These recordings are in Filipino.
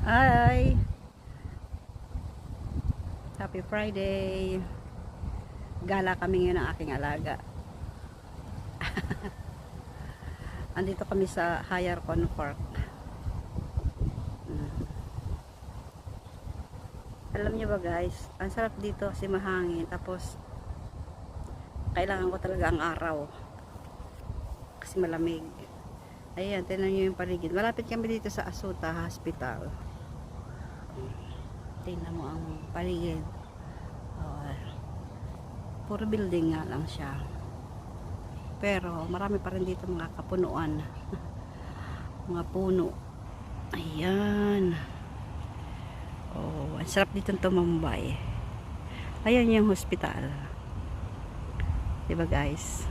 Hi! Happy Friday! Gala kami ngayon ng aking alaga. Andito kami sa Hayarkon Park. Alam niyo ba guys, ang sarap dito kasi mahangin. Tapos, kailangan ko talaga ang araw. Kasi malamig. Ayan, tingnan niyo yung paligid. Malapit kami dito sa Asuta Hospital. Tingnan mo ang paligid. Puro building nga lang siya. Pero marami pa rin dito mga kapunuan. Mga puno. Ayan. Oh, ang sarap dito tumambay. Ayan yung hospital. Diba guys?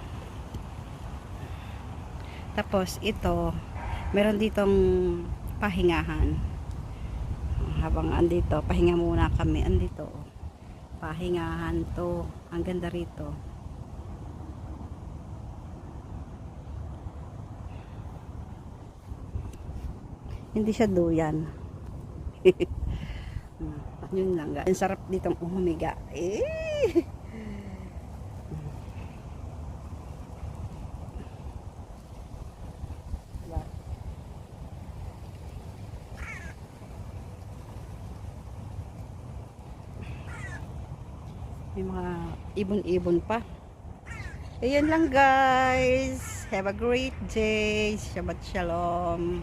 Tapos ito, meron ditong pahingahan. Habang andito, pahinga muna kami. Andito, pahingahan to. Ang ganda rito. Hindi siya duyan. Yun lang guys. Ang sarap ditong humiga. May mga ibon-ibon pa. Ayan lang guys. Have a great day. Shabbat shalom.